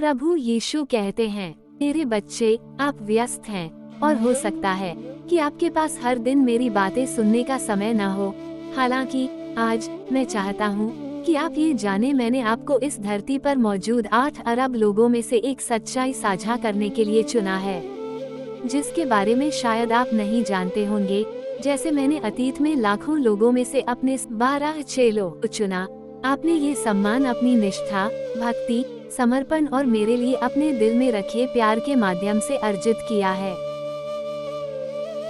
प्रभु यीशु कहते हैं, मेरे बच्चे, आप व्यस्त हैं और हो सकता है कि आपके पास हर दिन मेरी बातें सुनने का समय न हो। हालांकि आज मैं चाहता हूँ कि आप ये जाने, मैंने आपको इस धरती पर मौजूद 8 अरब लोगों में से एक सच्चाई साझा करने के लिए चुना है, जिसके बारे में शायद आप नहीं जानते होंगे। जैसे मैंने अतीत में लाखों लोगों में से अपने 12 चेलों को चुना, आपने ये सम्मान अपनी निष्ठा, भक्ति, समर्पण और मेरे लिए अपने दिल में रखे प्यार के माध्यम से अर्जित किया है।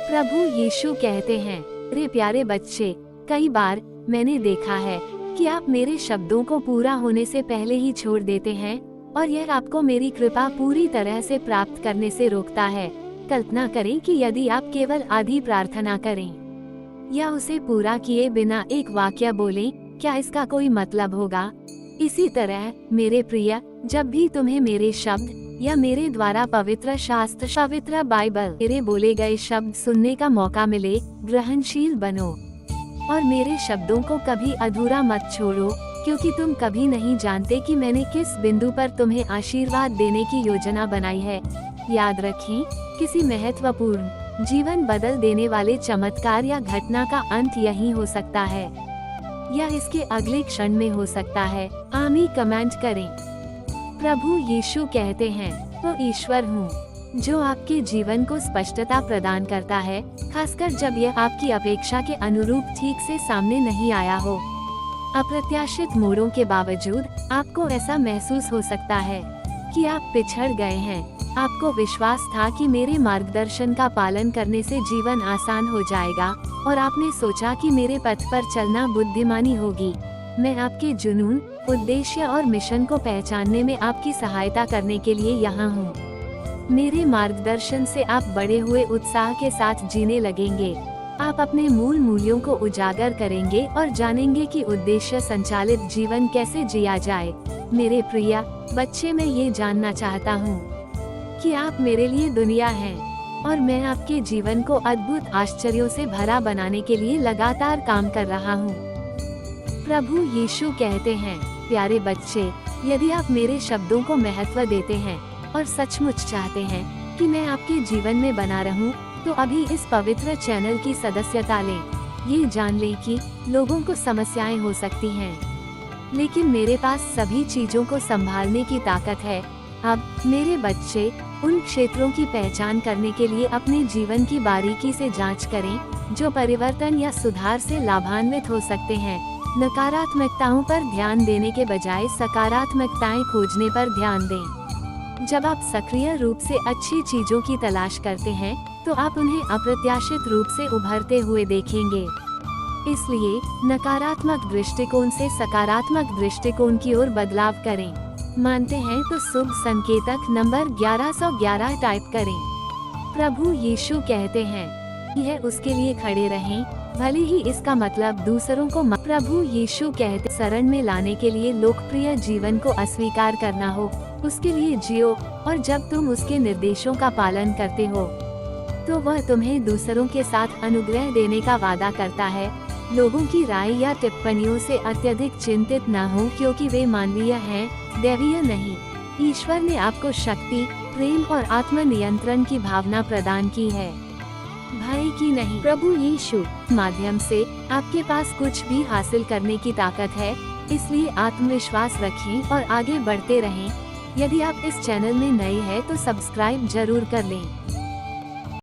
प्रभु यीशु कहते हैं, मेरे प्यारे बच्चे, कई बार मैंने देखा है कि आप मेरे शब्दों को पूरा होने से पहले ही छोड़ देते हैं और यह आपको मेरी कृपा पूरी तरह से प्राप्त करने से रोकता है। कल्पना करें कि यदि आप केवल आधी प्रार्थना करें या उसे पूरा किए बिना एक वाक्य बोलें, क्या इसका कोई मतलब होगा? इसी तरह मेरे प्रिय, जब भी तुम्हें मेरे शब्द या मेरे द्वारा पवित्र शास्त्र, पवित्र बाइबल, मेरे बोले गए शब्द सुनने का मौका मिले, ग्रहणशील बनो और मेरे शब्दों को कभी अधूरा मत छोड़ो, क्योंकि तुम कभी नहीं जानते कि मैंने किस बिंदु पर तुम्हें आशीर्वाद देने की योजना बनाई है। याद रखें, किसी महत्वपूर्ण, जीवन बदल देने वाले चमत्कार या घटना का अंत यही हो सकता है या इसके अगले क्षण में हो सकता है। आमीन कमेंट करें। प्रभु यीशु कहते हैं, तो ईश्वर हूँ जो आपके जीवन को स्पष्टता प्रदान करता है, खासकर जब यह आपकी अपेक्षा के अनुरूप ठीक से सामने नहीं आया हो। अप्रत्याशित मोड़ों के बावजूद आपको ऐसा महसूस हो सकता है कि आप पिछड़ गए हैं। आपको विश्वास था कि मेरे मार्गदर्शन का पालन करने से जीवन आसान हो जाएगा और आपने सोचा कि मेरे पथ पर चलना बुद्धिमानी होगी। मैं आपके जुनून, उद्देश्य और मिशन को पहचानने में आपकी सहायता करने के लिए यहाँ हूँ। मेरे मार्गदर्शन से आप बढ़े हुए उत्साह के साथ जीने लगेंगे। आप अपने मूल मूल्यों को उजागर करेंगे और जानेंगे कि उद्देश्य संचालित जीवन कैसे जिया जाए। मेरे प्रिय बच्चे, मैं ये जानना चाहता हूँ कि आप मेरे लिए दुनिया हैं और मैं आपके जीवन को अद्भुत आश्चर्यों से भरा बनाने के लिए लगातार काम कर रहा हूँ। प्रभु यीशु कहते हैं, प्यारे बच्चे, यदि आप मेरे शब्दों को महत्व देते हैं और सचमुच चाहते हैं कि मैं आपके जीवन में बना रहूं, तो अभी इस पवित्र चैनल की सदस्यता लें। ये जान लें कि लोगों को समस्याएं हो सकती हैं, लेकिन मेरे पास सभी चीजों को संभालने की ताकत है। अब मेरे बच्चे, उन क्षेत्रों की पहचान करने के लिए अपने जीवन की बारीकी से जांच करें जो परिवर्तन या सुधार से लाभान्वित हो सकते हैं। नकारात्मकताओं पर ध्यान देने के बजाय सकारात्मकताएं खोजने पर ध्यान दें। जब आप सक्रिय रूप से अच्छी चीजों की तलाश करते हैं, तो आप उन्हें अप्रत्याशित रूप से उभरते हुए देखेंगे। इसलिए नकारात्मक दृष्टिकोण से सकारात्मक दृष्टिकोण की ओर बदलाव करें। मानते हैं तो शुभ संकेतक नंबर 1111 टाइप करें। प्रभु यीशु कहते हैं, यह उसके लिए खड़े रहें, भले ही इसका मतलब दूसरों को प्रभु यीशु कहते, शरण में लाने के लिए लोकप्रिय जीवन को अस्वीकार करना हो, उसके लिए जियो, और जब तुम उसके निर्देशों का पालन करते हो तो वह तुम्हें दूसरों के साथ अनुग्रह देने का वादा करता है। लोगों की राय या टिप्पणियों से अत्यधिक चिंतित न हो, क्योंकि वे मानवीय हैं, दैवीय नहीं। ईश्वर ने आपको शक्ति, प्रेम और आत्मनियंत्रण की भावना प्रदान की है, भय की नहीं। प्रभु यीशु माध्यम से आपके पास कुछ भी हासिल करने की ताकत है, इसलिए आत्मविश्वास रखें और आगे बढ़ते रहें। यदि आप इस चैनल में नए हैं तो सब्सक्राइब जरूर कर लें।